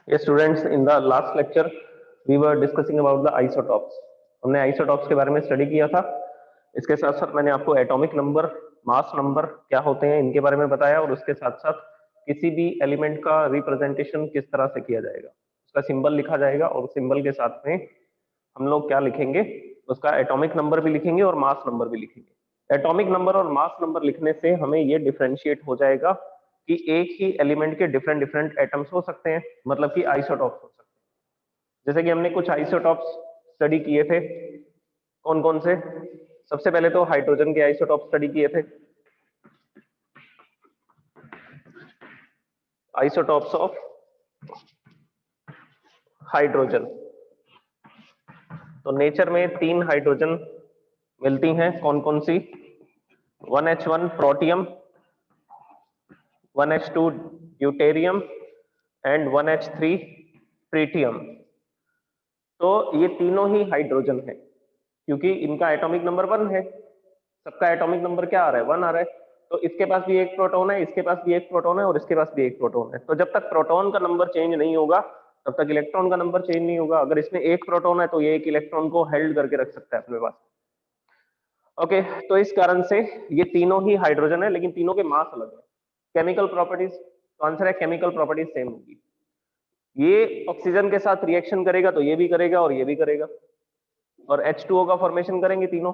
ये students, in the last lecture we were discussing about the isotopes. हमने isotopes के बारे में स्टडी किया था। इसके साथ साथ मैंने आपको एटॉमिक नंबर, मास नंबर क्या होते हैं इनके बारे में बताया, और उसके साथ साथ किसी भी एलिमेंट का रिप्रेजेंटेशन किस तरह से किया जाएगा, उसका सिंबल लिखा जाएगा, और सिंबल के साथ में हम लोग क्या लिखेंगे, उसका एटॉमिक नंबर भी लिखेंगे और मास नंबर भी लिखेंगे। एटॉमिक नंबर और मास नंबर लिखने से हमें ये डिफरेंशिएट हो जाएगा कि एक ही एलिमेंट के डिफरेंट डिफरेंट एटम्स हो सकते हैं, मतलब कि आइसोटॉप्स हो सकते हैं। जैसे कि हमने कुछ आइसोटॉप्स स्टडी किए थे। कौन कौन से? सबसे पहले तो हाइड्रोजन के आइसोटॉप स्टडी किए थे। Isotopes of hydrogen. तो नेचर में 3 हाइड्रोजन मिलती हैं। कौन कौन सी? 1H1 protium, 1H2 deuterium and 1H3 tritium. तो ये तीनों ही हाइड्रोजन है, क्योंकि इनका एटॉमिक नंबर 1 है। सबका एटॉमिक नंबर क्या आ रहा है? 1 आ रहा है। तो इसके पास भी एक प्रोटॉन है, इसके पास भी एक प्रोटॉन है, और इसके पास भी एक प्रोटॉन है। तो जब तक प्रोटॉन का नंबर चेंज नहीं होगा तब तक इलेक्ट्रॉन का नंबर चेंज नहीं होगा। अगर इसमें एक प्रोटॉन है तो ये एक इलेक्ट्रॉन को हेल्ड करके रख सकता है अपने पास। ओके, तो इस कारण से ये तीनों ही हाइड्रोजन है, लेकिन तीनों के मास अलग है। केमिकल प्रॉपर्टीज, तो आंसर है केमिकल प्रॉपर्टीज सेम होगी। ये ऑक्सीजन के साथ रिएक्शन करेगा तो ये भी करेगा और ये भी करेगा, और H2O का फॉर्मेशन करेंगे तीनों।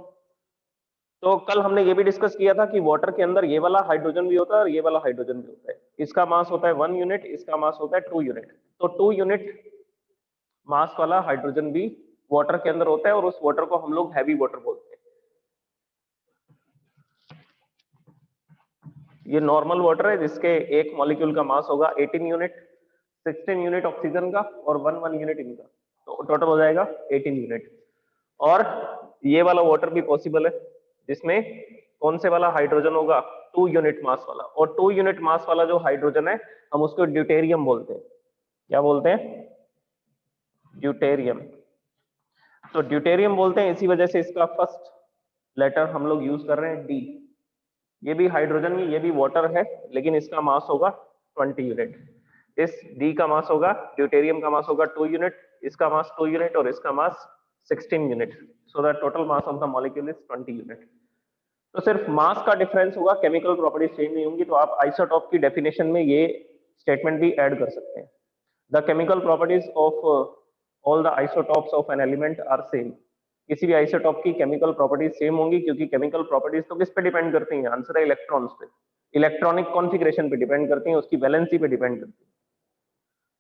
तो कल हमने ये भी डिस्कस किया था कि वाटर के अंदर ये वाला हाइड्रोजन भी होता है और ये वाला हाइड्रोजन भी होता है। इसका मास होता है 1 यूनिट, इसका मास होता है 2 यूनिट। तो 2 यूनिट मास वाला हाइड्रोजन भी वाटर के अंदर होता है, और उस वाटर को हम लोग हैवी वाटर बोलते हैं। ये नॉर्मल वाटर है जिसके एक मॉलिक्यूल का मास होगा 18 यूनिट, 16 यूनिट ऑक्सीजन का और 1 यूनिट इनका, तो टोटल हो जाएगा 18 यूनिट। और ये वाला वाटर भी पॉसिबल है जिसमें कौन से वाला हाइड्रोजन होगा? 2 यूनिट मास वाला। और 2 यूनिट मास वाला जो हाइड्रोजन है हम उसको ड्यूटेरियम बोलते हैं। क्या बोलते हैं? ड्यूटेरियम। तो ड्यूटेरियम बोलते हैं इसी वजह से इसका फर्स्ट लेटर हम लोग यूज कर रहे हैं डी। ये भी हाइड्रोजन ही, ये भी वाटर है, लेकिन इसका मास होगा 20 यूनिट। इस डी का मास होगा, ड्यूटेरियम का मास होगा 2 यूनिट, इसका मास 2 यूनिट और इसका मास 16 unit. So the total mass of the molecule is 20 unit. तो सिर्फ मास का डिफरेंस होगा, केमिकल प्रॉपर्टीज चेंज नहीं होंगी। तो आप आइसोटॉप की डेफिनेशन में ये स्टेटमेंट भी ऐड कर सकते हैं। The chemical properties of all the isotopes of an element are same. किसी भी आइसोटॉप की केमिकल प्रॉपर्टीज सेम होंगी, क्योंकि केमिकल प्रॉपर्टीज तो किस पे डिपेंड करती हैं? आंसर है इलेक्ट्रॉन्स पे, इलेक्ट्रॉनिक कॉन्फ़िगरेशन पे डिपेंड करती हैं, उसकी वैलेंसी पे डिपेंड करती है।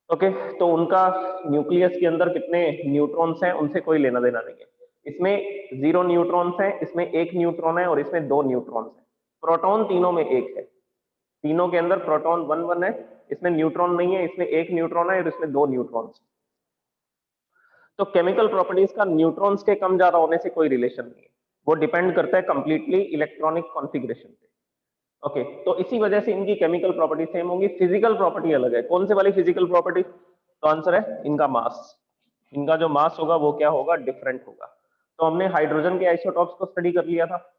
ओके, तो उनका न्यूक्लियस के अंदर कितने न्यूट्रॉन्स हैं उनसे कोई लेना देना नहीं है। इसमें 0 न्यूट्रॉन्स हैं, इसमें 1 न्यूट्रॉन है, और इसमें 2 न्यूट्रॉन्स हैं। प्रोटॉन तीनों में 1 है, तीनों के अंदर प्रोटॉन 1 1 है। इसमें न्यूट्रॉन नहीं है, इसमें 1 न्यूट्रॉन है और इसमें 2 न्यूट्रॉन्स। तो केमिकल प्रॉपर्टीज का न्यूट्रॉन्स के कम ज्यादा होने से कोई रिलेशन नहीं है, वो डिपेंड करता है कंप्लीटली इलेक्ट्रॉनिक कॉन्फ़िगरेशन पे। ओके, तो इसी वजह से इनकी केमिकल प्रॉपर्टी सेम होंगी, फिजिकल प्रॉपर्टी अलग है। कौन से वाली फिजिकल प्रॉपर्टी? तो आंसर है इनका मास। इनका जो मास होगा वो क्या होगा? डिफरेंट होगा। तो हमने हाइड्रोजन के आइसोटॉप्स को स्टडी कर लिया था।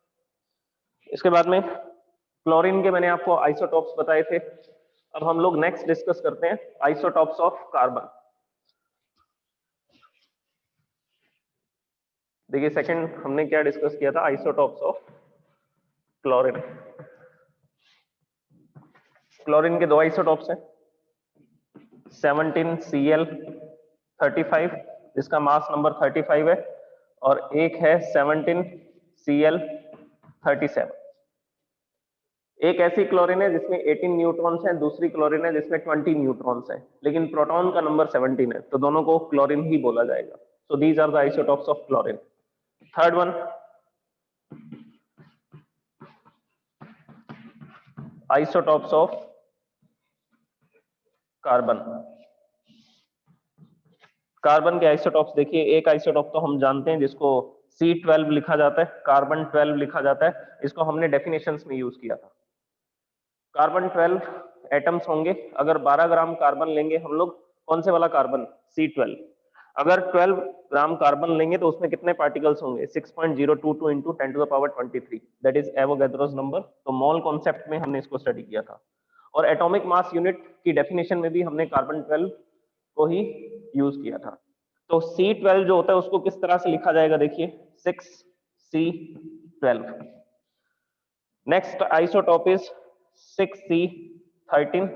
इसके बाद में क्लोरीन के मैंने आपको आइसोटॉप्स बताए थे। अब हम लोग नेक्स्ट डिस्कस करते हैं आइसोटॉप्स ऑफ कार्बन। देखिए, सेकंड हमने क्या डिस्कस किया था? Isotopes of chlorine. क्लोरीन के 2 आइसोटॉप्स हैं, 17Cl35 जिसका मास नंबर 35 है, और एक है 17Cl37। एक ऐसी क्लोरीन है जिसमें 18 न्यूट्रॉन्स हैं, दूसरी क्लोरीन है जिसमें 20 न्यूट्रॉन्स हैं, लेकिन प्रोटॉन का नंबर 17 है, तो दोनों को क्लोरीन ही बोला जाएगा। So these are the isotopes of chlorine. Third one, isotopes of carbon. Carbon के आइसोटॉप्स देखिए, एक आइसोटॉप तो हम जानते हैं जिसको C12 लिखा जाता है, कार्बन 12 लिखा जाता है। इसको हमने डेफिनेशंस में यूज किया था। कार्बन 12 एटम्स होंगे। अगर 12 ग्राम कार्बन लेंगे हम लोग, कौन से वाला कार्बन? C12। अगर 12 ग्राम कार्बन लेंगे तो उसमें कितने पार्टिकल्स होंगे? 6.022 into 10 to the power 23, that is Avogadro's number. तो मोल कॉन्सेप्ट में हमने इसको स्टडी किया था। और एटॉमिक मास यूनिट की डेफिनेशन में भी हमने कार्बन 12 को ही यूज किया था। तो C12 जो होता है उसको किस तरह से लिखा जाएगा, देखिए 6C12। Next isotope is 6C13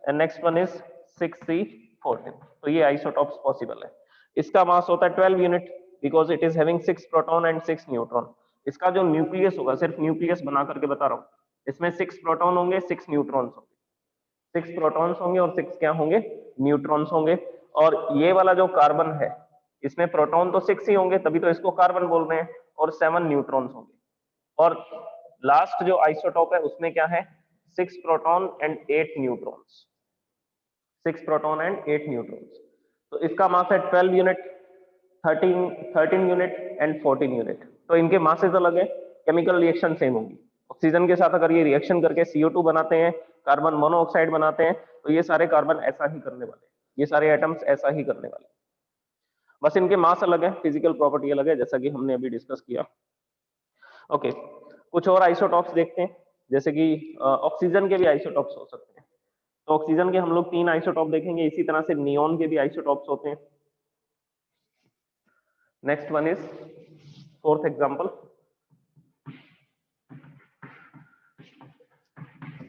and next one is 6C14। तो ये आइसोटॉप्स पॉसिबल है। इसका मास होता है 12 unit because it is having 6 proton and 6 neutron. इसका जो न्यूक्लियस होगा, सिर्फ न्यूक्लियस बना करके बता रहा हूँ, इसमें 6 प्रोटॉन होंगे, 6 न्यूट्रॉन्स होंगे। 6 प्रोटॉन्स होंगे और 6 क्या होंगे, न्यूट्रॉन्स होंगे। और ये वाला जो कार्बन है इसमें प्रोटॉन तो 6 ही होंगे, तभी तो इसको कार्बन बोल रहे हैं, और 7 न्यूट्रॉन्स होंगे। और लास्ट जो आइसोटॉप है उसमें क्या है, 6 proton and 8 neutrons. 6 proton and 8 neutrons. तो इसका मास है 12 यूनिट, 13 यूनिट एंड 14 यूनिट। तो इनके मासेस अलग है, केमिकल रिएक्शन सेम होगी। ऑक्सीजन के साथ अगर ये रिएक्शन करके CO2 बनाते हैं, कार्बन मोनोऑक्साइड बनाते हैं, तो ये सारे कार्बन ऐसा ही करने वाले हैं, ये सारे एटम्स ऐसा ही करने वाले हैं। बस इनके मास अलग है, फिजिकल प्रॉपर्टी अलग है, जैसा कि हमने अभी डिस्कस किया। ओके, कुछ और आइसोटॉप्स देखते हैं, जैसे कि ऑक्सीजन के भी आइसोटॉप्स हो सकते हैं। तो ऑक्सीजन के हम लोग 3 आइसोटॉप देखेंगे, इसी तरह से नियॉन के भी आइसोटॉप्स होते हैं। Next one is fourth example.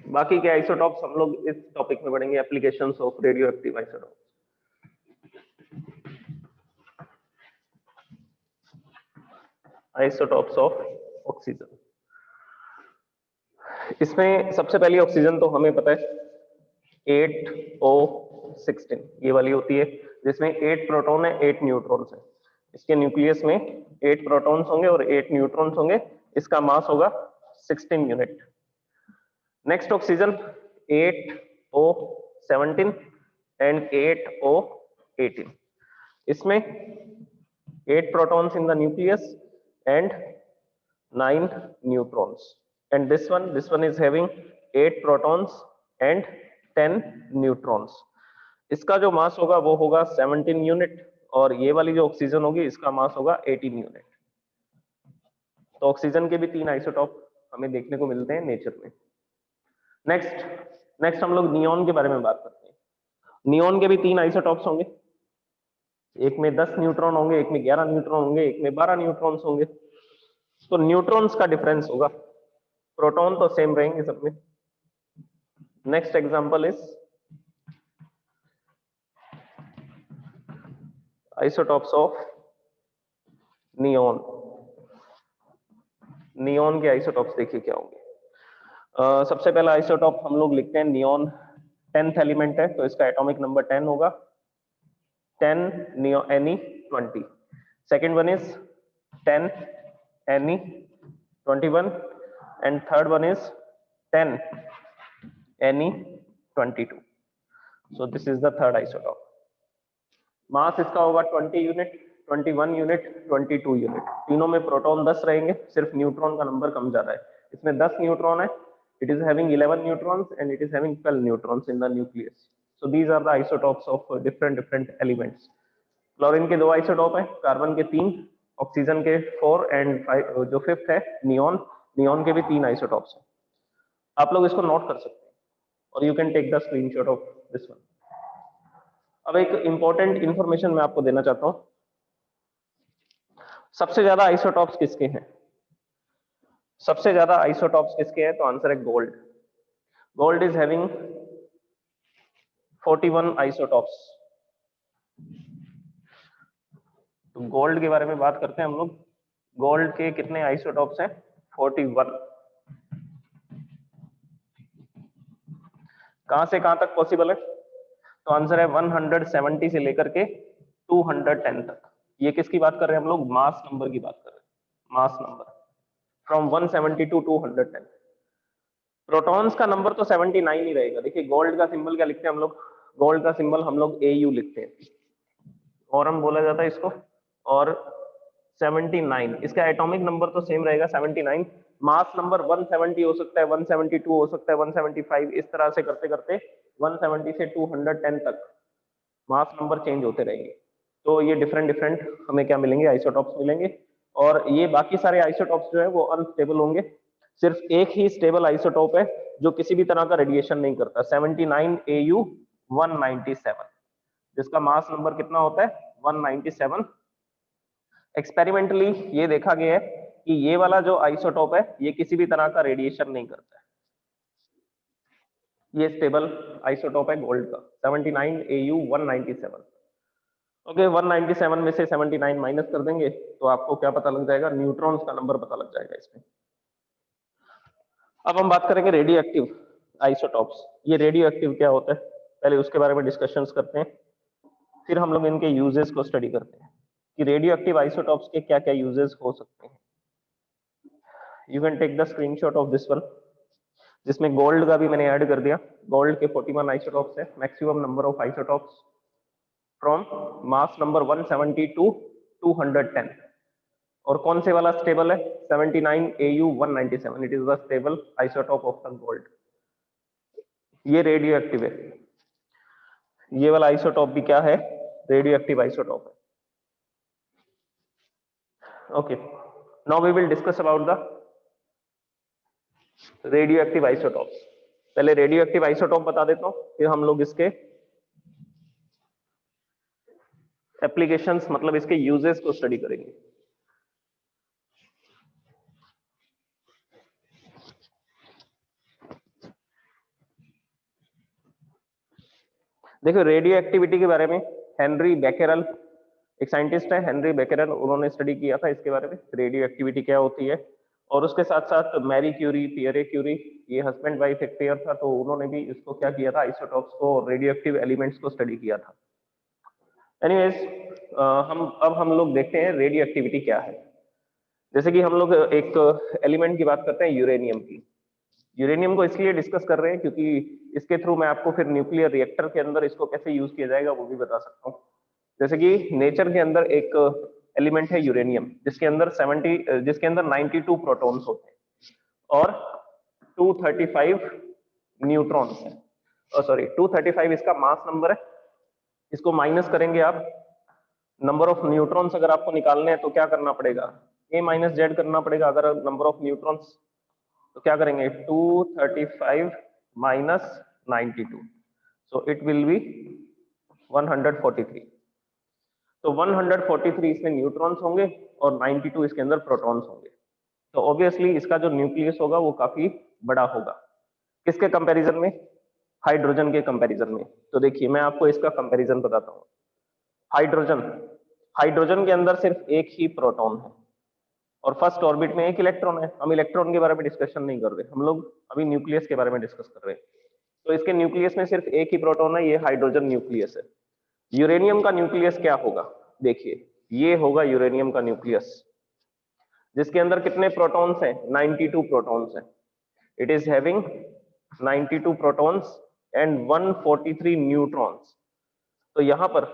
बाकी के आइसोटॉप्स हम लोग इस टॉपिक में पढ़ेंगे, applications of radio active isotope. Isotopes of oxygen, इसमें सबसे पहली ऑक्सीजन तो हमें पता है 8O16 ये वाली होती है, जिसमें 8 प्रोटॉन है, 8 न्यूट्रॉन्स है। इसके न्यूक्लियस में 8 प्रोटॉन्स होंगे और 8 न्यूट्रॉन्स होंगे। इसका मास होगा 16 unit. Next oxygen 8O17 and 8O18। इसमें 8 protons in the nucleus and 9 neutrons, and this one is having 8 protons and 10 neutrons. इसका जो मास होगा वो होगा 17 यूनिट, और ये वाली जो ऑक्सीजन होगी इसका मास होगा 18 यूनिट। तो ऑक्सीजन के भी 3 आइसोटॉप हमें देखने को मिलते हैं नेचर में। नेक्स्ट हम लोग नियॉन के बारे में बात करते हैं। नियॉन के भी 3 आइसोटॉप्स होंगे, एक में 10 न्यूट्रॉन होंगे, एक में 11 न्यूट्रॉन होंगे, एक में 12 न्यूट्रॉन्स होंगे। तो न्यूट्रॉन्स का डिफरेंस होगा, प्रोटॉन तो सेम रहेंगे सब में। Next example is isotopes of neon. Neon के आइसोटॉप्स देखिए क्या होंगे। सबसे पहला आइसोटॉप हम लोग लिखते हैं नियॉन 10th एलिमेंट है, तो इसका एटॉमिक नंबर 10 होगा, 10 Ne20। Second one is 10 Ne21 and third one is 10 Ne22। So this is the third isotope. Mass इसका होगा 20 यूनिट, 21 यूनिट, 22 यूनिट। तीनों में प्रोटॉन 10 रहेंगे, सिर्फ न्यूट्रॉन का नंबर कम ज्यादा है। इसमें 10 न्यूट्रॉन है, it is having 11 neutrons and it is having 12 neutrons in the nucleus. So these are the isotopes of different elements. Chlorine के 2 आइसोटॉप है, कार्बन के 3, ऑक्सीजन के 4 एंड 5, जो फिफ्थ है नियॉन, नियॉन के भी 3 आइसोटॉप्स हैं। आप लोग इसको नोट कर सकते हैं और you can take the screenshot of this one. अब एक इंपॉर्टेंट इंफॉर्मेशन मैं आपको देना चाहता हूं, सबसे ज्यादा आइसोटॉप्स किसके हैं? सबसे ज्यादा आइसोटॉप्स किसके हैं? तो आंसर है gold. Gold is having 41 isotopes. तो गोल्ड के बारे में बात करते हैं हम लोग। गोल्ड के कितने आइसोटॉप्स हैं? 41। कहां से कहां तक पॉसिबल है? तो आंसर है 170 से लेकर के 210 तक। ये किसकी बात कर रहे हैं हम लोग? मास नंबर की बात कर रहे हैं, mass number from 170 to 210। Protons का नंबर तो 79 ही रहेगा। देखिए गोल्ड का सिंबल क्या लिखते हैं हम लोग? गोल्ड का सिंबल हम लोग AU लिखते हैं, और हम बोला जाता है इसको, और 79 इसका एटॉमिक नंबर तो सेम रहेगा 79। मास नंबर 170 हो सकता है, 172 हो सकता है, 175, इस तरह से करते करते 170 से 210 तक मास नंबर चेंज होते रहेंगे। तो ये डिफरेंट हमें क्या मिलेंगे? आइसोटॉप्स मिलेंगे। और ये बाकी सारे आइसोटॉप्स जो है वो अनस्टेबल होंगे। सिर्फ एक ही स्टेबल आइसोटॉप है जो किसी भी तरह का रेडिएशन नहीं करता, 79 AU 197। जिसका मास नंबर कितना होता है 197। एक्सपेरिमेंटली ये देखा गया है कि ये वाला जो आइसोटोप है ये किसी भी तरह का रेडिएशन नहीं करता है। ये स्टेबल आइसोटोप है गोल्ड का 79Au197। ओके 197 में से 79 माइनस कर देंगे तो आपको क्या पता लग जाएगा, न्यूट्रॉन्स का नंबर पता लग जाएगा इसमें। अब हम बात करेंगे रेडियो एक्टिव आइसोटॉप्स। ये रेडियो एक्टिव क्या होता है, पहले उसके बारे में डिस्कशंस करते हैं, फिर हम लोग इनके यूजेस को स्टडी करते हैं कि रेडियो एक्टिव आइसोटॉप्स के क्या क्या यूजेस हो सकते हैं। You can take the screenshot of this one, जिसमें गोल्ड का भी मैंने ऐड कर दिया। गोल्ड के 41 आइसोटॉप्स है, maximum number of isotopes from mass number 170 to 210। और कौन से वाला स्टेबल है 79Au197, it is the stable isotope of the gold. ये रेडियो एक्टिव है, ये वाला आइसोटॉप भी क्या है, रेडियो एक्टिव आइसोटॉप है। Okay, now we will discuss about the radioactive isotopes. पहले रेडियो एक्टिव आइसोटॉप बता देता हूं, फिर हम लोग इसके एप्लीकेशंस मतलब इसके यूजेस को स्टडी करेंगे। देखो रेडियो एक्टिविटी के बारे में हेनरी बेकेरल, एक साइंटिस्ट है हेनरी बेकेरल, उन्होंने स्टडी किया था इसके बारे में रेडियो एक्टिविटी क्या होती है। और उसके साथ साथ मैरी क्यूरी, पियरे क्यूरी, ये हस्बैंड वाइफ एक पेयर था, तो उन्होंने भी इसको क्या किया था, आइसोटॉप्स को, रेडियो एक्टिव एलिमेंट्स को स्टडी किया था। एनीवेज हम लोग देखते हैं रेडियो एक्टिविटी क्या है। जैसे कि हम लोग एक एलिमेंट की बात करते हैं, यूरेनियम की। यूरेनियम को इसलिए डिस्कस कर रहे हैं क्योंकि इसके थ्रू मैं आपको फिर न्यूक्लियर रिएक्टर के अंदर इसको कैसे यूज किया जाएगा वो भी बता सकता हूँ। जैसे कि नेचर के अंदर एक एलिमेंट है यूरेनियम, जिसके अंदर 92 प्रोटॉन्स होते हैं और 235 न्यूट्रॉन्स हैं। सॉरी 235 इसका मास नंबर है। इसको माइनस करेंगे आप, नंबर ऑफ न्यूट्रॉन्स अगर आपको निकालने हैं तो क्या करना पड़ेगा, a माइनस जेड करना पड़ेगा। अगर नंबर ऑफ न्यूट्रॉन्स तो क्या करेंगे 235 minus 92, so it will be 143। तो 143 इसमें न्यूट्रॉन्स होंगे और 92 इसके अंदर प्रोटॉन्स होंगे। तो ऑब्वियसली इसका जो न्यूक्लियस होगा वो काफी बड़ा होगा। किसके कंपैरिजन में, हाइड्रोजन के कंपैरिजन में। तो देखिए मैं आपको इसका कंपैरिजन बताता हूँ। हाइड्रोजन के अंदर सिर्फ एक ही प्रोटॉन है और फर्स्ट ऑर्बिट में एक इलेक्ट्रॉन है। हम इलेक्ट्रॉन के बारे में डिस्कशन नहीं कर रहे, हम लोग अभी न्यूक्लियस के बारे में डिस्कस कर रहे हैं। तो इसके न्यूक्लियस में सिर्फ एक ही प्रोटॉन है, ये हाइड्रोजन न्यूक्लियस है। यूरेनियम का न्यूक्लियस क्या होगा, देखिए ये होगा यूरेनियम का न्यूक्लियस, जिसके अंदर कितने प्रोटॉन्स हैं 92 प्रोटॉन्स हैं। It is having 92 protons and 143 neutrons. तो यहां पर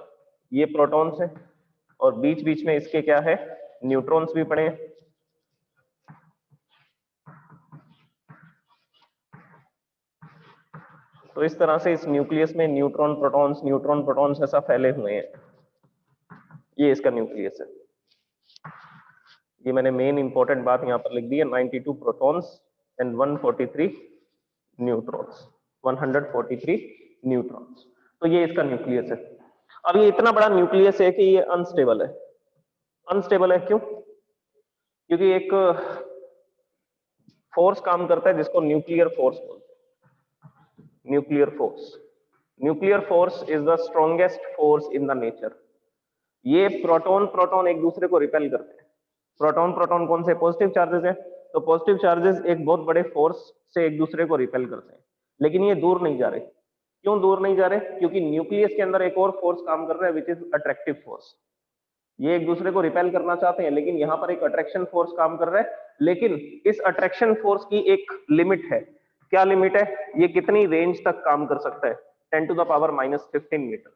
ये प्रोटॉन्स हैं और बीच बीच में इसके क्या है, न्यूट्रॉन्स भी पड़े हैं। तो इस तरह से इस न्यूक्लियस में न्यूट्रॉन प्रोटॉन्स ऐसा फैले हुए हैं। ये इसका न्यूक्लियस है। ये मैंने मेन इंपॉर्टेंट बात यहां पर लिख दी है, 92 प्रोटॉन्स एंड 143 न्यूट्रॉन्स, 143 न्यूट्रॉन्स। तो ये इसका न्यूक्लियस है। अब ये इतना बड़ा न्यूक्लियस है कि ये अनस्टेबल है। अनस्टेबल है क्यों, क्योंकि एक फोर्स काम करता है जिसको न्यूक्लियर फोर्स बोलते हैं। Nuclear force is the strongest force in the nature. ये प्रोटॉन एक दूसरे को रिपेल करते हैं। प्रोटॉन कौन से, पॉजिटिव चार्जेस है, तो पॉजिटिव चार्जेस एक बहुत बड़े फोर्स से एक दूसरे को रिपेल करते हैं, लेकिन ये दूर नहीं जा रहे। क्यों दूर नहीं जा रहे, क्योंकि न्यूक्लियस के अंदर एक और फोर्स काम कर रहा है विच इज अट्रैक्टिव फोर्स। ये एक दूसरे को रिपेल करना चाहते हैं, लेकिन यहाँ पर एक अट्रैक्शन फोर्स काम कर रहा है। लेकिन इस अट्रैक्शन फोर्स की एक लिमिट है। क्या लिमिट है, ये कितनी रेंज तक काम कर सकता है, 10 टू द पावर -15 मीटर।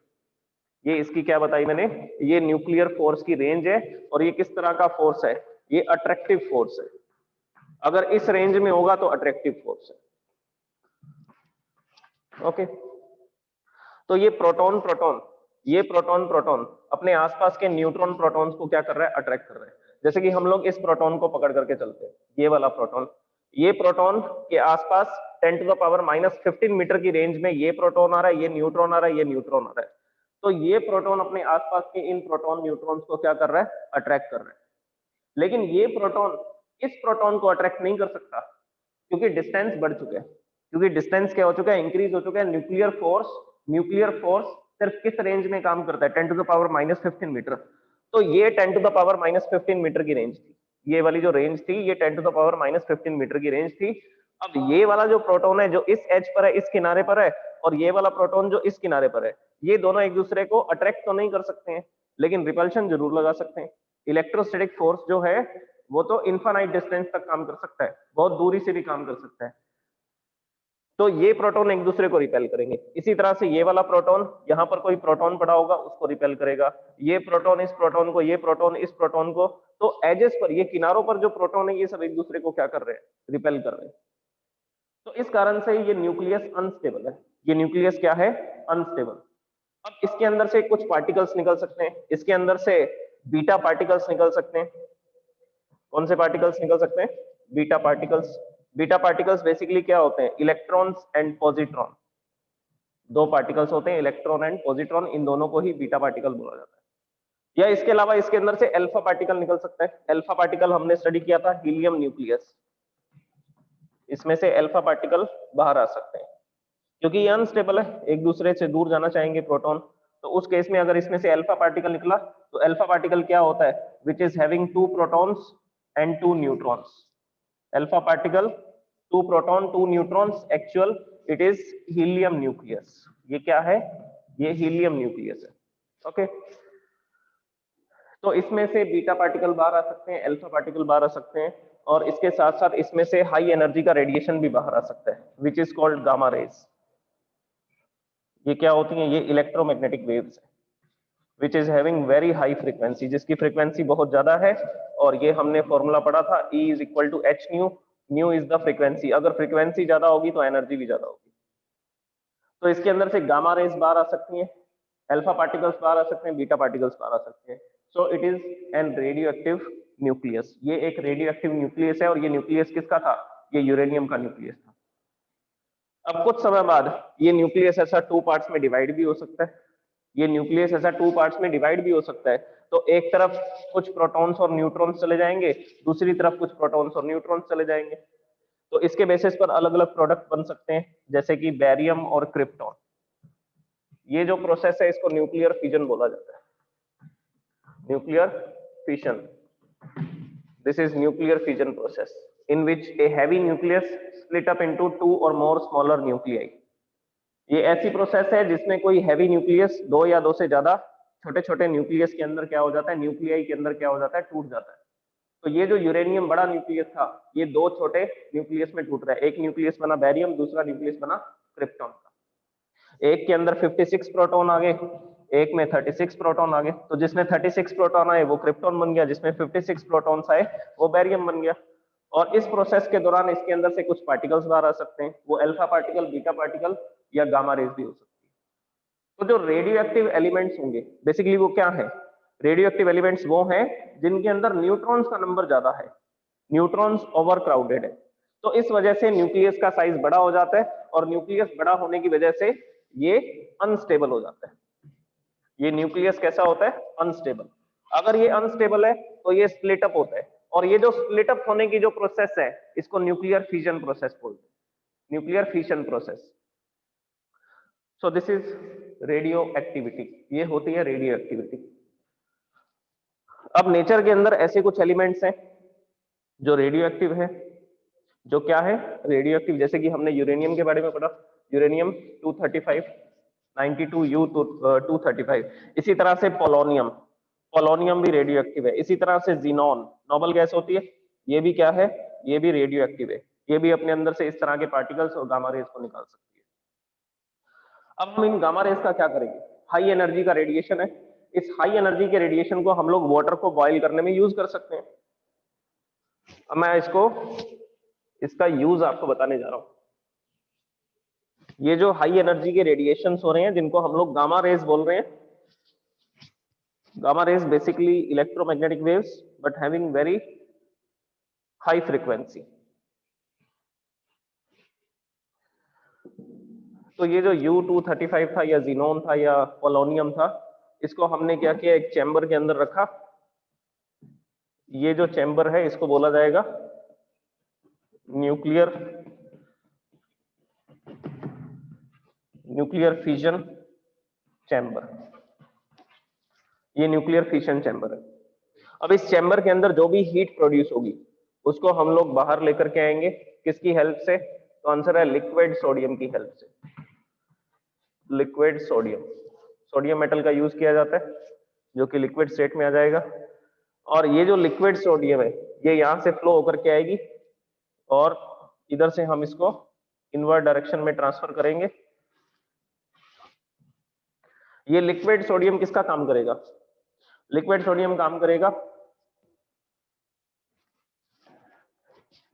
ये इसकी क्या बताई मैंने, ये न्यूक्लियर फोर्स की रेंज है। और ये किस तरह का फोर्स है, ये अट्रैक्टिव फोर्स है। अगर इस रेंज में होगा तो अट्रैक्टिव फोर्स है। ओके, तो ये प्रोटॉन अपने आसपास के न्यूट्रॉन प्रोटॉन्स को क्या कर रहा है, अट्रैक्ट कर रहा है। जैसे कि हम लोग इस प्रोटॉन को पकड़ करके चलते हैं, ये वाला प्रोटॉन, ये प्रोटॉन के आसपास 10 टू द पावर -15 मीटर की रेंज में ये प्रोटॉन आ रहा है, ये न्यूट्रॉन आ रहा है, ये न्यूट्रॉन आ रहा है। तो ये प्रोटॉन अपने आसपास के इन प्रोटॉन न्यूट्रॉन्स को क्या कर रहा है, अट्रैक्ट कर रहा है। लेकिन ये प्रोटॉन इस प्रोटॉन को अट्रैक्ट नहीं कर सकता क्योंकि डिस्टेंस बढ़ चुका है, क्योंकि डिस्टेंस क्या हो चुका है, इंक्रीज हो चुका है। न्यूक्लियर फोर्स सिर्फ किस रेंज में काम करता है, 10 टू द पावर -15 मीटर। तो ये 10 टू द पावर -15 मीटर की रेंज थी, ये वाली जो रेंज थी ये 10 टू द पावर -15 मीटर की रेंज थी। अब ये वाला जो प्रोटॉन है जो इस एज पर है, इस किनारे पर है, और ये वाला प्रोटॉन जो इस किनारे पर है, ये दोनों एक दूसरे को अट्रैक्ट तो नहीं कर सकते हैं, लेकिन रिपल्शन जरूर लगा सकते हैं। इलेक्ट्रोस्टैटिक फोर्स जो है वो तो इनफाइनाइट डिस्टेंस तक काम कर सकता है, बहुत दूरी से भी काम कर सकता है। तो ये प्रोटॉन एक दूसरे को रिपेल करेंगे। इसी तरह से ये वाला प्रोटॉन, यहां पर कोई प्रोटॉन पड़ा होगा उसको रिपेल करेगा, ये प्रोटॉन इस प्रोटॉन को, ये प्रोटॉन इस प्रोटॉन को। तो एजेस पर, ये किनारों पर जो प्रोटॉन है ये सब एक दूसरे को क्या कर रहे हैं, रिपेल कर रहे हैं। तो इस कारण से ये न्यूक्लियस अनस्टेबल है। ये न्यूक्लियस क्या है, अनस्टेबल। अब इसके अंदर से कुछ पार्टिकल्स निकल सकते हैं, इसके अंदर से बीटा पार्टिकल्स निकल सकते हैं। कौन से पार्टिकल्स निकल सकते हैं, beta particles. Beta particles basically क्या होते हैं, इलेक्ट्रॉन्स एंड पॉजिट्रॉन। दो पार्टिकल्स होते हैं, इलेक्ट्रॉन एंड पॉजिट्रॉन, इन दोनों को ही बीटा पार्टिकल बोला जाता है। या इसके अलावा इसके अंदर से अल्फा पार्टिकल निकल सकता है। अल्फा पार्टिकल हमने स्टडी किया था हीलियम न्यूक्लियस, इसमें से अल्फा पार्टिकल बाहर आ सकते हैं क्योंकि ये अनस्टेबल है, एक दूसरे से दूर जाना चाहेंगे प्रोटॉन। तो उस केस में अगर इसमें से अल्फा पार्टिकल निकला, तो अल्फा पार्टिकल क्या होता है, which is having 2 protons and 2 neutrons. Alpha particle 2 proton 2 neutrons, actual it is helium nucleus. ये क्या है, ये हीलियम न्यूक्लियस है। ओके, तो इसमें से बीटा पार्टिकल बाहर आ सकते हैं, अल्फा पार्टिकल बाहर आ सकते हैं, और इसके साथ साथ इसमें से हाई एनर्जी का रेडिएशन भी बाहर आ सकता है, which is called gamma rays. ये क्या होती हैं, ये इलेक्ट्रोमैग्नेटिक वेव्स है, which is having very high frequency, जिसकी फ्रीक्वेंसी बहुत ज्यादा है। और ये हमने फॉर्मूला पढ़ा था, E is equal to h nu, nu is the frequency. अगर फ्रीक्वेंसी ज्यादा होगी तो एनर्जी भी ज्यादा होगी। तो इसके अंदर से गामा रेज बाहर आ सकती हैं, अल्फा पार्टिकल्स बाहर आ सकते हैं, बीटा पार्टिकल्स बाहर आ सकते हैं। So it is an radio active nucleus. ये एक रेडियो एक्टिव न्यूक्लियस है, और ये न्यूक्लियस किसका था, ये यूरेनियम का न्यूक्लियस था। अब कुछ समय बाद ये न्यूक्लियस ऐसा 2 पार्ट्स में डिवाइड भी हो सकता है, ये न्यूक्लियस ऐसा 2 पार्ट्स में डिवाइड भी हो सकता है। तो एक तरफ कुछ प्रोटॉन्स और न्यूट्रॉन्स चले जाएंगे, दूसरी तरफ कुछ प्रोटॉन्स और न्यूट्रॉन्स चले जाएंगे। तो इसके बेसिस पर अलग अलग प्रोडक्ट बन सकते हैं, जैसे कि बेरियम और क्रिप्टॉन। ये जो प्रोसेस है इसको न्यूक्लियर फिजन बोला जाता है, nuclear fission. This is nuclear fission process in which a heavy nucleus split up into 2 or more smaller nuclei. ये ऐसी प्रोसेस है जिसमें कोई हैवी न्यूक्लियस, 2 या 2 से ज्यादा छोटे छोटे न्यूक्लियस के अंदर क्या हो जाता है, न्यूक्लियाई के अंदर क्या हो जाता है, टूट जाता है। तो ये जो यूरेनियम बड़ा न्यूक्लियस था, ये 2 छोटे न्यूक्लियस में टूट रहा है। एक न्यूक्लियस बना बेरियम, दूसरा न्यूक्लियस बना क्रिप्टॉन का। एक के अंदर 56 प्रोटॉन आ गए, एक में 36 प्रोटॉन आ गए। तो जिसमें 36 प्रोटॉन आए वो क्रिप्टॉन बन गया, जिसमें 56 प्रोटॉन्स आए वो बेरियम बन गया। और इस प्रोसेस के दौरान इसके अंदर से कुछ पार्टिकल्स बाहर आ सकते हैं, वो अल्फा पार्टिकल, बीटा पार्टिकल या गामा रेज भी हो सकती है। तो जो रेडियो एक्टिव एलिमेंट्स होंगे बेसिकली वो क्या है, रेडियो एक्टिव एलिमेंट्स वो हैं जिनके अंदर न्यूट्रॉन्स का नंबर ज्यादा है, न्यूट्रॉन्स ओवर क्राउडेड है। तो इस वजह से न्यूक्लियस का साइज बड़ा हो जाता है, और न्यूक्लियस बड़ा होने की वजह से ये अनस्टेबल हो जाता है। ये न्यूक्लियस कैसा होता है, अनस्टेबल। अगर ये अनस्टेबल है तो ये स्प्लिट अप होता है, और ये जो स्प्लिट अप होने की जो प्रोसेस है इसको न्यूक्लियर फिजन प्रोसेस बोलते हैं, nuclear fission process. So this is radio activity, ये होती है रेडियो एक्टिविटी। अब नेचर के अंदर ऐसे कुछ एलिमेंट्स हैं जो रेडियो एक्टिव है, जो क्या है, रेडियो एक्टिव। जैसे कि हमने यूरेनियम के बारे में पढ़ा, यूरेनियम 235 92U235। इसी तरह से पोलोनियम, पोलोनियम भी रेडियो एक्टिव है। इसी तरह से जीनॉन, नोबल गैस होती है, ये भी क्या है, ये भी रेडियो एक्टिव है। ये भी अपने अंदर से इस तरह के पार्टिकल्स और गामा रेज को निकाल सकती है। अब हम इन गामा रेज का क्या करेंगे, हाई एनर्जी का रेडिएशन है, इस हाई एनर्जी के रेडिएशन को हम लोग वाटर को बॉयल करने में यूज कर सकते हैं। अब मैं इसका यूज आपको बताने जा रहा हूं। ये जो हाई एनर्जी के रेडिएशंस हो रहे हैं जिनको हम लोग गामा रेज बोल रहे हैं, gamma rays basically electromagnetic waves but having very high frequency. तो ये जो U-235 था या जीनोन था या पोलोनियम था, इसको हमने क्या किया, एक चैम्बर के अंदर रखा। ये जो चैम्बर है इसको बोला जाएगा न्यूक्लियर फिजन चैम्बर। ये न्यूक्लियर फिशन चैम्बर है। अब इस चैम्बर के अंदर जो भी हीट प्रोड्यूस होगी उसको हम लोग बाहर लेकर के आएंगे, किसकी हेल्प से? तो आंसर है लिक्विड सोडियम की हेल्प से। लिक्विड सोडियम, सोडियम मेटल का यूज किया जाता है जो कि लिक्विड स्टेट में आ जाएगा। और ये जो लिक्विड सोडियम है ये यहां से फ्लो होकर के आएगी और इधर से हम इसको इनवर्ट डायरेक्शन में ट्रांसफर करेंगे। ये लिक्विड सोडियम किसका काम करेगा? लिक्विड सोडियम काम करेगा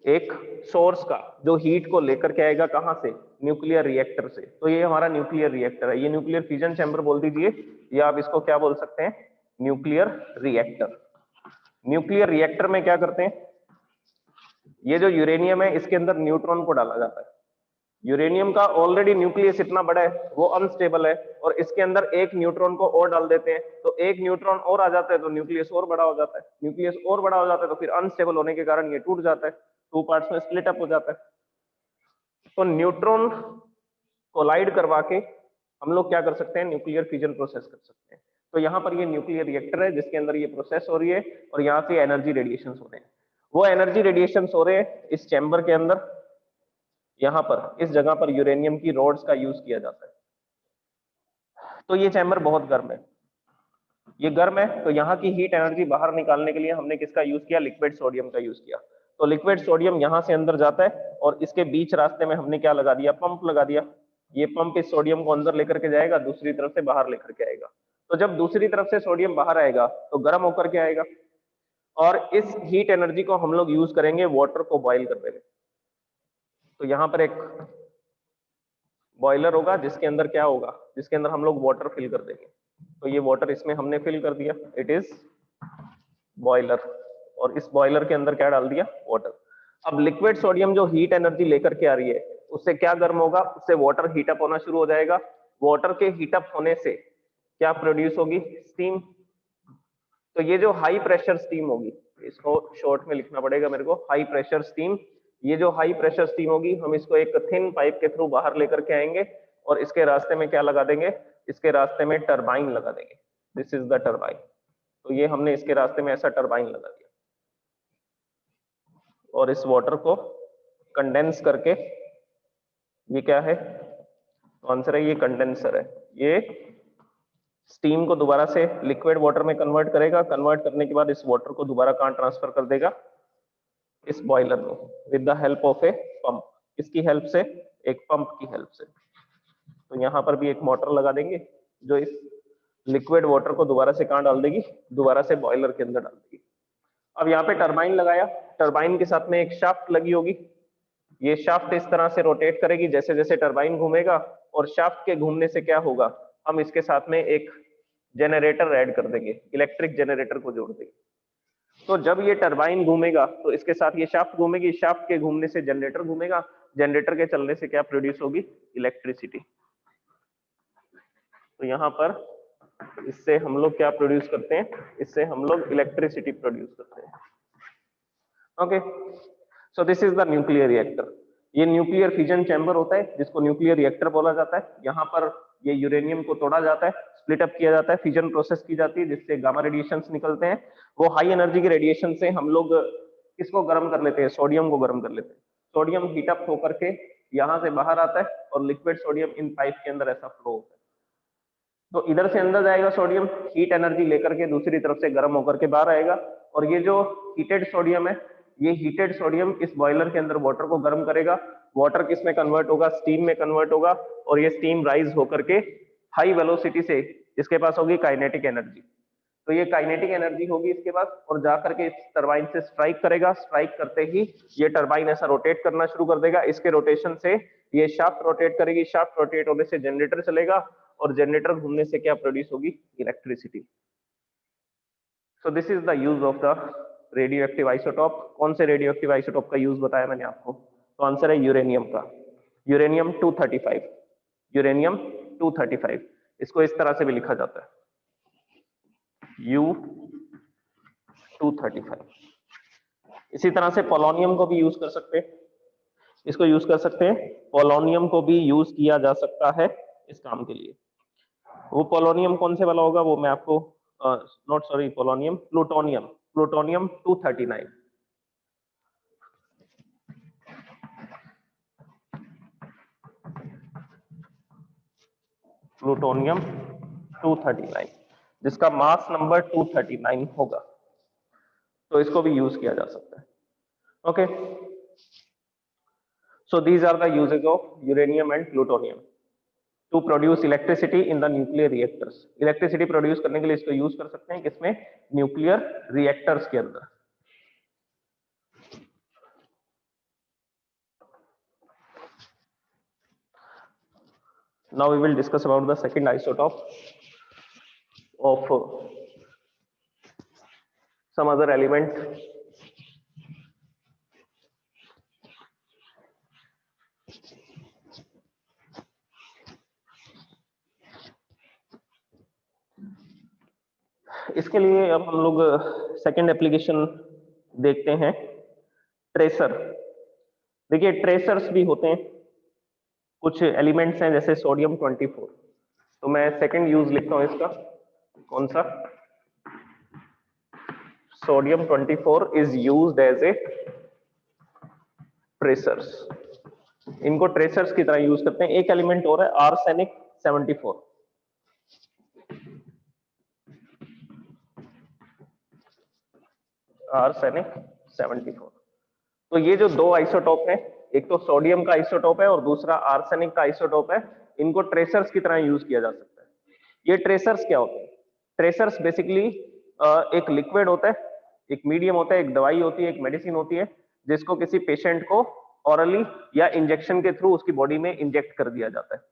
एक सोर्स का, जो हीट को लेकर के आएगा कहां से? न्यूक्लियर रिएक्टर से। तो ये हमारा न्यूक्लियर रिएक्टर है, ये न्यूक्लियर फिजन चैम्बर बोल दीजिए, या आप इसको क्या बोल सकते हैं? Nuclear reactor. न्यूक्लियर रिएक्टर में क्या करते हैं? ये जो यूरेनियम है इसके अंदर न्यूट्रॉन को डाला जाता है। यूरेनियम का ऑलरेडी न्यूक्लियस इतना बड़ा है, वो अनस्टेबल है, और इसके अंदर एक न्यूट्रॉन को और डाल देते हैं, तो एक न्यूट्रॉन और आ जाता है तो न्यूक्लियस और बड़ा हो जाता है। न्यूक्लियस और बड़ा हो जाता है तो फिर अनस्टेबल होने के कारण ये टूट जाता है, टू पार्ट्स में स्प्लिट अप हो जाता है। तो न्यूट्रॉन कोलाइड करवा के हम लोग क्या कर सकते हैं? न्यूक्लियर फिजन प्रोसेस कर सकते हैं। तो यहाँ पर ये न्यूक्लियर रिएक्टर है जिसके अंदर ये प्रोसेस हो रही है और यहाँ से एनर्जी रेडिएशन हो रहे हैं। वो एनर्जी रेडिएशन हो रहे हैं इस चैम्बर के अंदर। यहाँ पर इस जगह पर यूरेनियम की रोड्स का यूज किया जाता है। तो ये चैम्बर बहुत गर्म है, ये गर्म है, तो यहाँ की हीट एनर्जी बाहर निकालने के लिए हमने किसका यूज किया? लिक्विड सोडियम का यूज किया। तो लिक्विड सोडियम यहाँ से अंदर जाता है और इसके बीच रास्ते में हमने क्या लगा दिया? पंप लगा दिया। ये पंप इस सोडियम को अंदर लेकर के जाएगा, दूसरी तरफ से बाहर लेकर के आएगा। तो जब दूसरी तरफ से सोडियम बाहर आएगा तो गर्म होकर के आएगा, और इस हीट एनर्जी को हम लोग यूज करेंगे वाटर को बॉयल करने में। तो यहाँ पर एक बॉयलर होगा जिसके अंदर क्या होगा? जिसके अंदर हम लोग वाटर फिल कर देंगे। तो ये वाटर इसमें हमने फिल कर दिया, इट इज बॉयलर, और इस बॉयलर के अंदर क्या डाल दिया? वाटर। अब लिक्विड सोडियम जो हीट एनर्जी लेकर के आ रही है उससे क्या गर्म होगा? उससे वाटर हीटअप होना शुरू हो जाएगा। वाटर के हीटअप होने से क्या प्रोड्यूस होगी? स्टीम। तो ये जो हाई प्रेशर स्टीम होगी, इसको शॉर्ट में लिखना पड़ेगा मेरे को, हाई प्रेशर स्टीम। ये जो हाई प्रेशर स्टीम होगी हम इसको एक थिन पाइप के थ्रू बाहर लेकर के आएंगे और इसके रास्ते में क्या लगा देंगे? इसके रास्ते में टरबाइन लगा देंगे। This is the turbine. तो ये हमने इसके रास्ते में ऐसा टरबाइन लगा दिया और इस वाटर को कंडेंस करके, ये क्या है? तो आंसर है ये कंडेंसर है। ये स्टीम को दोबारा से लिक्विड वाटर में कन्वर्ट करेगा, कन्वर्ट करने के बाद इस वाटर को दोबारा कहां ट्रांसफर कर देगा? इस बॉयलर में, with the help of a pump. इसकी हेल्प से? एक पंप की हेल्प से। तो यहाँ पर भी एक मोटर लगा देंगे जो इस लिक्विड वाटर को दोबारा से कहां डाल देगी? दोबारा से बॉयलर के अंदर डाल देगी। अब यहाँ पे टरबाइन लगाया, टरबाइन के साथ में एक शाफ्ट लगी होगी। ये शाफ्ट इस तरह से रोटेट करेगी जैसे जैसे टरबाइन घूमेगा, और शाफ्ट के घूमने से क्या होगा? हम इसके साथ में एक जनरेटर ऐड कर देंगे, इलेक्ट्रिक जनरेटर को जोड़ देंगे। तो जब ये टरबाइन घूमेगा तो इसके साथ ये शाफ्ट घूमेगी, शाफ्ट के घूमने से जनरेटर घूमेगा, जनरेटर के चलने से क्या प्रोड्यूस होगी? इलेक्ट्रिसिटी। तो यहाँ पर इससे हम लोग क्या प्रोड्यूस करते हैं? इससे हम लोग इलेक्ट्रिसिटी प्रोड्यूस करते हैं। Okay, so this is the nuclear reactor. ये न्यूक्लियर फिजन चैम्बर होता है जिसको न्यूक्लियर रिएक्टर बोला जाता है। यहाँ पर ये यूरेनियम को तोड़ा जाता है, स्प्लिट अप किया जाता है, फिजन प्रोसेस की जाती है जिससे गामा रेडिएशंस निकलते हैं। वो हाई एनर्जी के रेडिएशन से हम लोग किसको गर्म कर लेते हैं? सोडियम को गर्म कर लेते हैं। सोडियम हीटअप होकर के यहाँ से बाहर आता है और लिक्विड सोडियम इन पाइप के अंदर ऐसा फ्लो होता है। तो इधर से अंदर जाएगा सोडियम, हीट एनर्जी लेकर के दूसरी तरफ से गर्म होकर के बाहर आएगा, और ये जो हीटेड सोडियम है, ये हीटेड सोडियम इस बॉयलर के अंदर वाटर को गर्म करेगा। वाटर किस में कन्वर्ट होगा? स्टीम में कन्वर्ट होगा, और ये स्टीम राइज होकर के हाई वेलोसिटी से इसके पास होगी काइनेटिक एनर्जी। तो ये काइनेटिक एनर्जी होगी इसके पास, और जाकर के इस टरबाइन से स्ट्राइक करेगा। स्ट्राइक करते ही ये टरबाइन ऐसा रोटेट करना शुरू कर देगा। इसके रोटेशन से ये शाफ्ट रोटेट करेगी, शाफ्ट रोटेट होने से जनरेटर चलेगा, और जनरेटर घूमने से क्या प्रोड्यूस होगी? Electricity. So this is the use of the radioactive isotope. कौन से रेडियो एक्टिव आइसोटॉप का यूज बताया मैंने आपको? तो आंसर है यूरेनियम का, यूरेनियम 235। यूरेनियम 235, इसको इस तरह से भी लिखा जाता है U235। इसी तरह से पोलोनियम को भी यूज कर सकते हैं, इसको यूज कर सकते हैं, पोलोनियम को भी यूज किया जा सकता है इस काम के लिए। वो पोलोनियम कौन से वाला होगा वो मैं आपको, not sorry polonium, plutonium, plutonium 239। Plutonium 239 जिसका मास नंबर 239 होगा, तो इसको भी यूज किया जा सकता है। Okay, so these are the uses of uranium and plutonium to produce electricity in the nuclear reactors. Electricity produce करने के लिए इसको यूज कर सकते हैं किसमें, न्यूक्लियर रिएक्टर्स के अंदर। Now we will discuss about the second isotope of some other element. इसके लिए अब हम लोग सेकेंड एप्लीकेशन देखते हैं, ट्रेसर। देखिए ट्रेसर्स भी होते हैं, कुछ एलिमेंट्स हैं जैसे सोडियम 24, तो मैं सेकेंड यूज लिखता हूं इसका, कौन सा, sodium 24 is used as a tracers. इनको ट्रेसर्स की तरह यूज करते हैं। एक एलिमेंट और है आर्सेनिक 74, आर्सेनिक 74। तो ये जो दो आइसोटोप है, एक तो सोडियम का आइसोटोप है और दूसरा आर्सेनिक का आइसोटोप है, इनको ट्रेसर्स की तरह यूज किया जा सकता है। ये ट्रेसर्स क्या होते हैं, ट्रेसर्स बेसिकली एक लिक्विड होता है, एक मीडियम होता है, एक दवाई होती है, एक मेडिसिन होती है, जिसको किसी पेशेंट को ऑरली या इंजेक्शन के थ्रू उसकी बॉडी में इंजेक्ट कर दिया जाता है।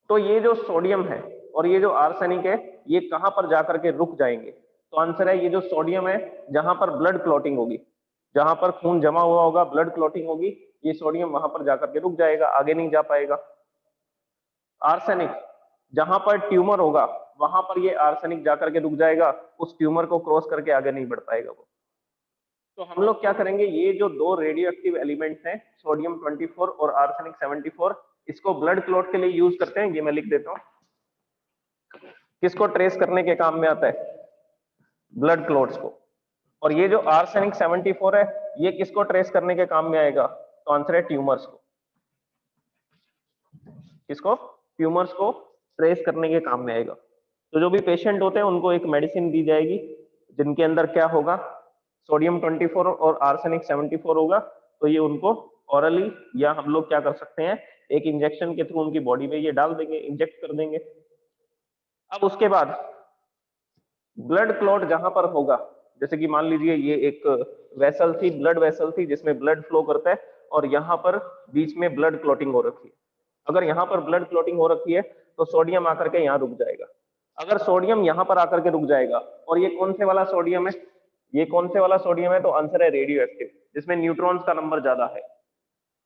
तो ये जो सोडियम है और ये जो आर्सेनिक है, ये कहां पर जाकर के रुक जाएंगे, तो आंसर है ये जो सोडियम है, जहां पर ब्लड क्लॉटिंग होगी, जहां पर खून जमा हुआ होगा, ब्लड क्लॉटिंग होगी, ये सोडियम वहां पर जाकर के रुक जाएगा, आगे नहीं जा पाएगा। आर्सेनिक, जहां पर ट्यूमर होगा वहां पर ये आर्सेनिक जाकर के रुक जाएगा, उस ट्यूमर को क्रॉस करके आगे नहीं बढ़ पाएगा वो। तो हम लोग क्या करेंगे, ये जो दो रेडियो एक्टिव एलिमेंट्स हैं, सोडियम 24 और आर्सेनिक 74, इसको ब्लड क्लॉट के लिए यूज करते हैं। ये मैं लिख देता हूं, किसको ट्रेस करने के काम में आता है, ब्लड क्लॉट्स को। और ये जो आर्सेनिक 74 है, ये किसको ट्रेस करने के काम में आएगा, तो आंसर है ट्यूमर्स को। किसको, ट्यूमर्स को ट्रेस करने के काम में आएगा। तो जो भी पेशेंट होते हैं उनको एक मेडिसिन दी जाएगी जिनके अंदर क्या होगा, सोडियम 24 और आर्सेनिक 74 होगा, तो ये उनको ऑरली या हम लोग क्या कर सकते हैं, एक इंजेक्शन के थ्रू उनकी बॉडी में ये डाल देंगे, इंजेक्ट कर देंगे। अब उसके बाद ब्लड क्लॉट जहां पर होगा, जैसे कि मान लीजिए ये एक वेसल थी, ब्लड वेसल थी जिसमें ब्लड फ्लो करता है, और यहाँ पर बीच में ब्लड क्लॉटिंग हो रखी है। अगर यहाँ पर ब्लड क्लॉटिंग हो रखी है तो सोडियम आकर के यहाँ रुक जाएगा। अगर सोडियम यहाँ पर आकर के रुक जाएगा, और ये कौन से वाला सोडियम है, ये कौन से वाला सोडियम है, तो आंसर है रेडियो एक्टिव, जिसमें न्यूट्रॉन्स का नंबर ज्यादा है,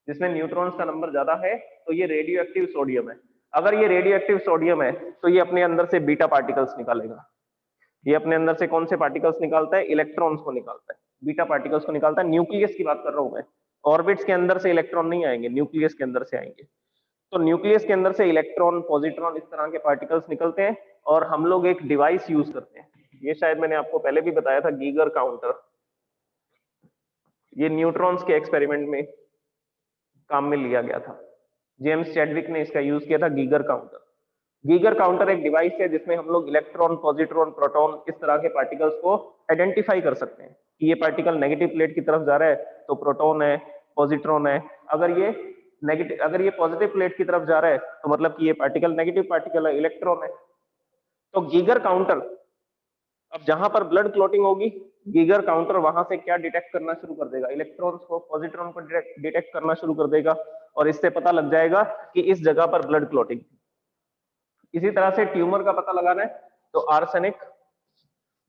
जिसमें न्यूट्रॉन्स का नंबर ज्यादा है, तो ये रेडियो एक्टिव सोडियम है। अगर ये रेडियो एक्टिव सोडियम है तो ये अपने अंदर से बीटा पार्टिकल्स निकालेगा। ये अपने अंदर से कौन से पार्टिकल्स निकालता है, इलेक्ट्रॉन्स को निकालता है, बीटा पार्टिकल्स को निकालता है। न्यूक्लियस की बात कर रहा हूं मैं, ऑर्बिट्स के अंदर से इलेक्ट्रॉन नहीं आएंगे, न्यूक्लियस के अंदर से आएंगे। तो न्यूक्लियस के अंदर से इलेक्ट्रॉन, पॉजिट्रॉन, इस तरह के पार्टिकल्स निकलते हैं, और हम लोग एक डिवाइस यूज करते हैं, ये शायद मैंने आपको पहले भी बताया था, गीगर काउंटर। ये न्यूट्रॉन्स के एक्सपेरिमेंट में काम में लिया गया था, जेम्स चैडविक ने इसका यूज किया था, गीगर काउंटर। गीगर काउंटर एक डिवाइस है जिसमें हम लोग इलेक्ट्रॉन, पॉजिट्रॉन, प्रोटॉन, इस तरह के पार्टिकल्स को आइडेंटिफाई कर सकते हैं कि ये पार्टिकल नेगेटिव प्लेट की तरफ जा रहा है तो प्रोटॉन है, पॉजिट्रॉन है। अगर ये पॉजिटिव प्लेट की तरफ जा रहा है तो मतलब कि ये पार्टिकल नेगेटिव पार्टिकल है, इलेक्ट्रॉन है। तो गीगर काउंटर, अब जहां पर ब्लड क्लॉटिंग होगी, गीगर काउंटर वहां से क्या डिटेक्ट करना शुरू कर देगा, इलेक्ट्रॉन्स को, पॉजिट्रॉन को डिटेक्ट करना शुरू कर देगा, और इससे पता लग जाएगा कि इस जगह पर ब्लड क्लॉटिंग। इसी तरह से ट्यूमर का पता लगाना है तो आर्सेनिक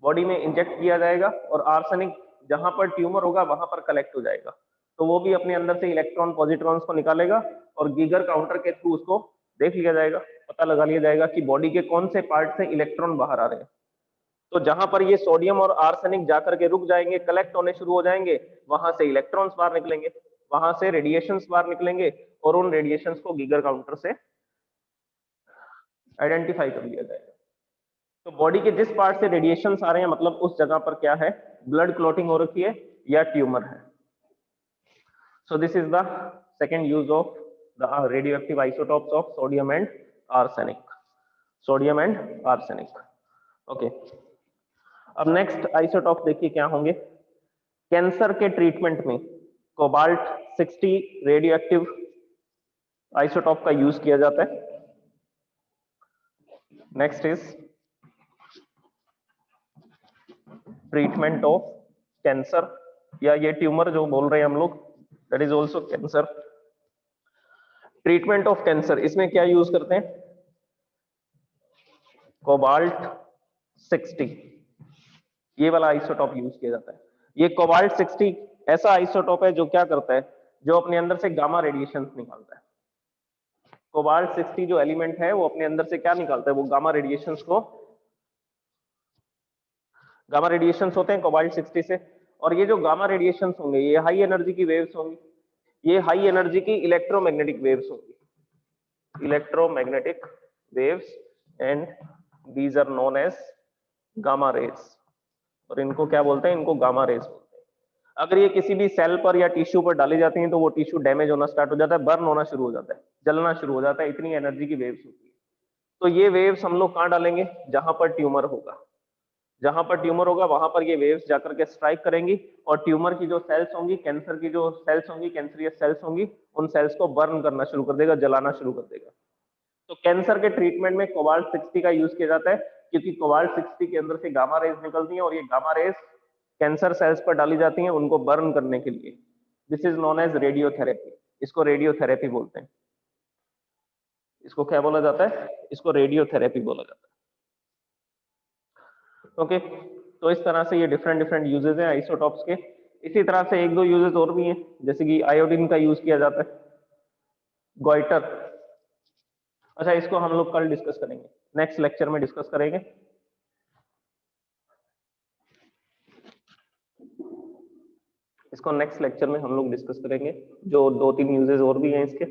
बॉडी में इंजेक्ट किया जाएगा, और आर्सेनिक जहां पर ट्यूमर होगा वहां पर कलेक्ट हो जाएगा, तो वो भी अपने अंदर से इलेक्ट्रॉन, पॉजिट्रॉन्स को निकालेगा, और गीगर काउंटर के थ्रू उसको देख लिया जाएगा, पता लगा लिया जाएगा कि बॉडी के कौन से पार्ट से इलेक्ट्रॉन बाहर आ रहे हैं। तो जहां पर ये सोडियम और आर्सेनिक जाकर के रुक जाएंगे, कलेक्ट होने शुरू हो जाएंगे, वहां से इलेक्ट्रॉन्स बाहर निकलेंगे, वहां से रेडिएशंस बाहर निकलेंगे, और उन रेडिएशंस को गीगर काउंटर से आइडेंटिफाई कर लिया जाएगा। तो बॉडी के जिस पार्ट से रेडिएशंस आ रहे हैं, मतलब उस जगह पर क्या है, ब्लड क्लॉटिंग हो रखी है या ट्यूमर है। So this is the second use of the radioactive isotopes of sodium and arsenic. Sodium and arsenic. Okay. अब नेक्स्ट आइसोटॉप देखिए क्या होंगे। कैंसर के ट्रीटमेंट में कोबाल्ट 60 रेडियो एक्टिव आइसोटॉप का यूज किया जाता है। Next is treatment of cancer, या ये ट्यूमर जो बोल रहे हैं हम लोग, that is also cancer. Treatment of cancer, इसमें क्या यूज करते हैं, कोबाल्ट 60, ये वाला आइसोटॉप यूज किया जाता है। ये कोबाल्ट 60 ऐसा आइसोटॉप है जो क्या करता है, जो अपने अंदर से गामा रेडिएशन निकालता है। कोबाल्ट 60 जो एलिमेंट है वो अपने अंदर से क्या निकालता है, वो गामा रेडिएशंस को, गामा रेडिएशंस होते हैं कोबाल्ट 60 से। और ये जो गामा रेडिएशंस होंगे ये हाई एनर्जी की वेव्स होंगी, ये हाई एनर्जी की इलेक्ट्रोमैग्नेटिक वेव्स होंगी, electromagnetic waves, and these are known as gamma rays. और इनको क्या बोलते हैं, इनको गामा रेज बोलते हैं। अगर ये किसी भी सेल पर या टिश्यू पर डाली जाती हैं तो वो टिश्यू डैमेज होना स्टार्ट हो जाता है, बर्न होना शुरू हो जाता है, जलना शुरू हो जाता है, इतनी एनर्जी की वेव्स होती है। तो ये वेव्स हम लोग कहाँ डालेंगे, जहां पर ट्यूमर होगा, जहां पर ट्यूमर होगा वहां पर ये वेव्स जाकर के स्ट्राइक करेंगी, और ट्यूमर की जो सेल्स होंगी, कैंसर की जो सेल्स होंगी, कैंसरियस सेल्स होंगी, उन सेल्स को बर्न करना शुरू कर देगा, जलाना शुरू कर देगा। तो कैंसर के ट्रीटमेंट में कोबाल्ट 60 का यूज किया जाता है, क्योंकि कोबाल्ट 60 के अंदर से गामा रेज निकलती हैं, और ये गामा रेज कैंसर सेल्स पर डाली जाती हैं उनको बर्न करने के लिए। This is known as radiotherapy, इसको रेडियोथेरेपी बोलते हैं। इसको क्या बोला जाता है, इसको रेडियोथेरेपी बोला जाता है। ओके, तो इस तरह से ये डिफरेंट डिफरेंट यूजेस हैं आइसोटॉप्स के। इसी तरह से एक दो यूजेस और भी हैं, जैसे कि आयोडीन का यूज किया जाता है, गॉइटर। अच्छा, इसको हम लोग कल डिस्कस करेंगे, नेक्स्ट लेक्चर में डिस्कस करेंगे। इसको नेक्स्ट लेक्चर में हम लोग डिस्कस करेंगे, जो 2-3 यूजेस और भी हैं इसके।